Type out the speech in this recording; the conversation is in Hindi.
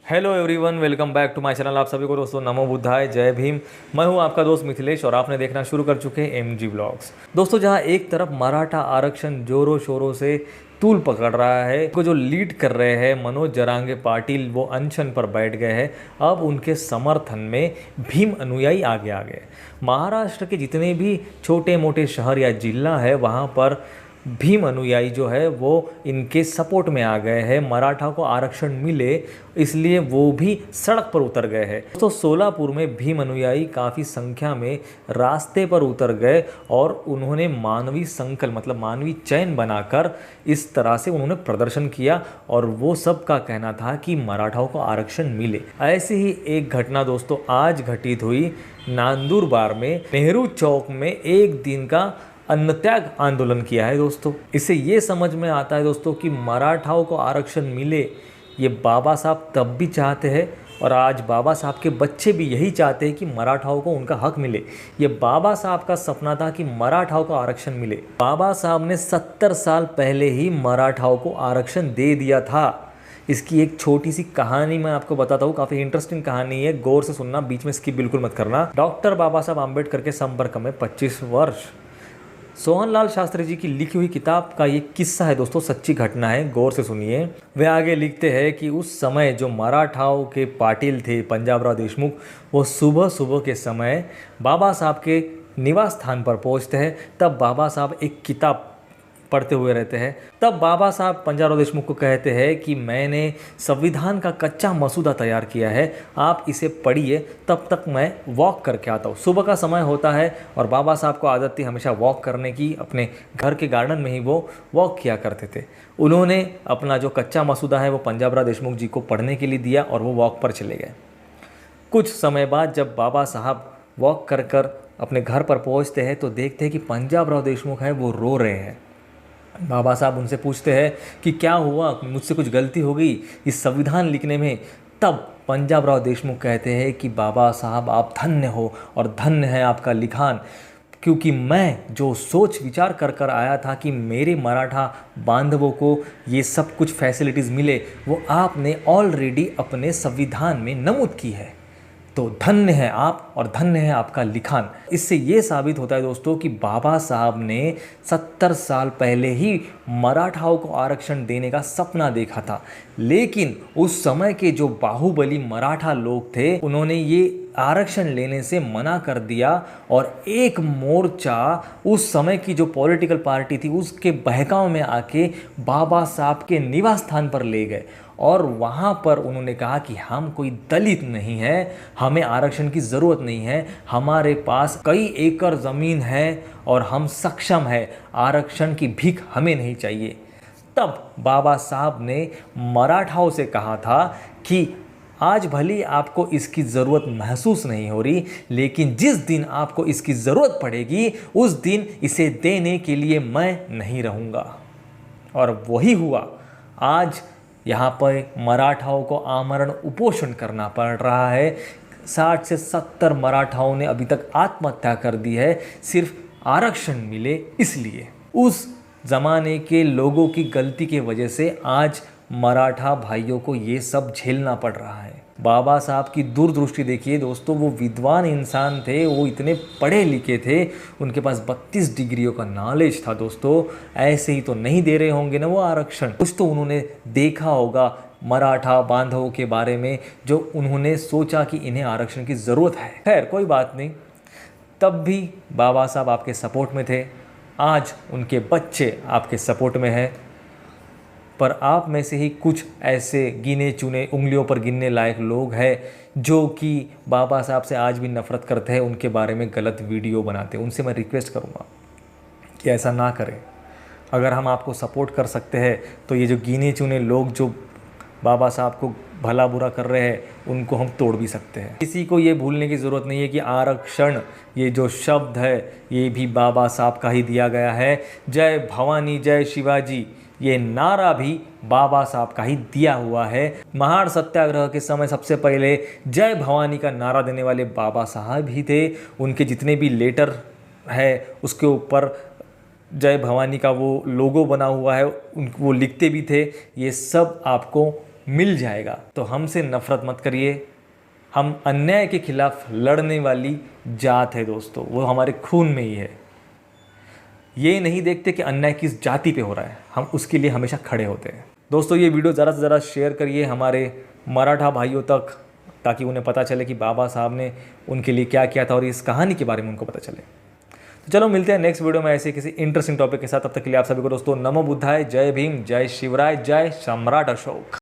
Hello everyone, welcome back to my channel. आप सभी को दोस्तों नमो बुद्धाय, जय भीम। मैं हूं आपका दोस्त मिथिलेश और आपने देखना शुरू कर चुके हैं एमजी व्लॉग्स। दोस्तों, जहां एक तरफ मराठा आरक्षण जोरों शोरों से तूल पकड़ रहा है, को जो लीड कर रहे हैं मनोज जरांगे पाटिल, वो अनशन पर बैठ गए हैं। अब उनके समर्थन में भीम अनुयायी आगे आ गए। महाराष्ट्र के जितने भी छोटे मोटे शहर या जिला है, वहाँ पर भीम अनुयायी जो है वो इनके सपोर्ट में आ गए हैं। मराठा को आरक्षण मिले इसलिए वो भी सड़क पर उतर गए हैं। तो सोलापुर में भीम अनुयायी काफ़ी संख्या में रास्ते पर उतर गए और उन्होंने मानवीय संकल्प मतलब मानवीय चैन बनाकर इस तरह से उन्होंने प्रदर्शन किया और वो सब का कहना था कि मराठाओं को आरक्षण मिले। ऐसे ही एक घटना दोस्तों आज घटित हुई नांदुरबार में। नेहरू चौक में एक दिन का अन्न त्याग आंदोलन किया है दोस्तों। इससे ये समझ में आता है दोस्तों कि मराठाओं को आरक्षण मिले, ये बाबा साहब तब भी चाहते हैं और आज बाबा साहब के बच्चे भी यही चाहते हैं कि मराठाओं को उनका हक मिले। ये बाबा साहब का सपना था कि मराठाओं को आरक्षण मिले। बाबा साहब ने 70 साल पहले ही मराठाओं को आरक्षण दे दिया था। इसकी एक छोटी सी कहानी मैं आपको बताता हूँ, काफ़ी इंटरेस्टिंग कहानी है, गौर से सुनना, बीच में स्किप बिल्कुल मत करना। डॉक्टर बाबा साहब आम्बेडकर के संपर्क में 25 वर्ष। सोहनलाल शास्त्री जी की लिखी हुई किताब का ये किस्सा है दोस्तों, सच्ची घटना है, गौर से सुनिए। वे आगे लिखते हैं कि उस समय जो मराठाओं के पाटिल थे पंजाबराव देशमुख, वो सुबह सुबह के समय बाबा साहब के निवास स्थान पर पहुंचते हैं। तब बाबा साहब एक किताब पढ़ते हुए रहते हैं। तब बाबा साहब पंजाबराव देशमुख को कहते हैं कि मैंने संविधान का कच्चा मसूदा तैयार किया है, आप इसे पढ़िए, तब तक मैं वॉक करके आता हूँ। सुबह का समय होता है और बाबा साहब को आदत थी हमेशा वॉक करने की। अपने घर के गार्डन में ही वो वॉक किया करते थे। उन्होंने अपना जो कच्चा मसूदा है वो पंजाबराव देशमुख जी को पढ़ने के लिए दिया और वो वॉक पर चले गए। कुछ समय बाद जब बाबा साहब वॉक कर कर अपने घर पर पहुँचते हैं तो देखते हैं कि पंजाबराव देशमुख है वो रो रहे हैं। बाबा साहब उनसे पूछते हैं कि क्या हुआ, मुझसे कुछ गलती हो गई इस संविधान लिखने में। तब पंजाबराव देशमुख कहते हैं कि बाबा साहब आप धन्य हो और धन्य है आपका लिखान, क्योंकि मैं जो सोच विचार कर कर आया था कि मेरे मराठा बांधवों को ये सब कुछ फैसिलिटीज़ मिले, वो आपने ऑलरेडी अपने संविधान में नमूद की है। तो धन्य है आप और धन्य है आपका लिखान। इससे ये साबित होता है दोस्तों कि बाबा साहब ने 70 साल पहले ही मराठाओं को आरक्षण देने का सपना देखा था। लेकिन उस समय के जो बाहुबली मराठा लोग थे, उन्होंने ये आरक्षण लेने से मना कर दिया और एक मोर्चा उस समय की जो पॉलिटिकल पार्टी थी उसके बहकाव में आके बाबा साहब के निवास स्थान पर ले गए और वहाँ पर उन्होंने कहा कि हम कोई दलित नहीं है, हमें आरक्षण की ज़रूरत नहीं है, हमारे पास कई एकड़ ज़मीन है और हम सक्षम है, आरक्षण की भीख हमें नहीं चाहिए। तब बाबा साहब ने मराठाओं से कहा था कि आज भले आपको इसकी ज़रूरत महसूस नहीं हो रही, लेकिन जिस दिन आपको इसकी ज़रूरत पड़ेगी उस दिन इसे देने के लिए मैं नहीं रहूँगा। और वही हुआ। आज यहाँ पर मराठाओं को आमरण उपोषण करना पड़ रहा है। 60 से 70 मराठाओं ने अभी तक आत्महत्या कर दी है, सिर्फ आरक्षण मिले इसलिए। उस ज़माने के लोगों की गलती की वजह से आज मराठा भाइयों को ये सब झेलना पड़ रहा है। बाबा साहब की दूरदृष्टि देखिए दोस्तों, वो विद्वान इंसान थे, वो इतने पढ़े लिखे थे, उनके पास 32 डिग्रियों का नॉलेज था दोस्तों। ऐसे ही तो नहीं दे रहे होंगे ना वो आरक्षण, कुछ तो उन्होंने देखा होगा मराठा बांधवों के बारे में, जो उन्होंने सोचा कि इन्हें आरक्षण की ज़रूरत है। खैर कोई बात नहीं, तब भी बाबा साहब आपके सपोर्ट में थे, आज उनके बच्चे आपके सपोर्ट में हैं। पर आप में से ही कुछ ऐसे गिने चुने उंगलियों पर गिनने लायक लोग हैं जो कि बाबा साहब से आज भी नफरत करते हैं, उनके बारे में गलत वीडियो बनाते हैं। उनसे मैं रिक्वेस्ट करूँगा कि ऐसा ना करें। अगर हम आपको सपोर्ट कर सकते हैं तो ये जो गिने चुने लोग जो बाबा साहब को भला बुरा कर रहे हैं उनको हम तोड़ भी सकते हैं। किसी को ये भूलने की ज़रूरत नहीं है कि आरक्षण ये जो शब्द है ये भी बाबा साहब का ही दिया गया है। जय भवानी जय शिवाजी ये नारा भी बाबा साहब का ही दिया हुआ है। महाड़ सत्याग्रह के समय सबसे पहले जय भवानी का नारा देने वाले बाबा साहब ही थे। उनके जितने भी लेटर है उसके ऊपर जय भवानी का वो लोगो बना हुआ है, वो लिखते भी थे। ये सब आपको मिल जाएगा। तो हमसे नफरत मत करिए। हम अन्याय के खिलाफ लड़ने वाली जात है दोस्तों, वो हमारे खून में ही है। ये नहीं देखते कि अन्याय किस जाति पे हो रहा है, हम उसके लिए हमेशा खड़े होते हैं। दोस्तों ये वीडियो ज़्यादा से ज़्यादा शेयर करिए हमारे मराठा भाइयों तक, ताकि उन्हें पता चले कि बाबा साहब ने उनके लिए क्या किया था और इस कहानी के बारे में उनको पता चले। तो चलो मिलते हैं नेक्स्ट वीडियो में ऐसे किसी इंटरेस्टिंग टॉपिक के साथ। तब तक के लिए आप सभी को दोस्तों नमो बुद्धाय, जय भीम, जय शिवराय, जय सम्राट अशोक।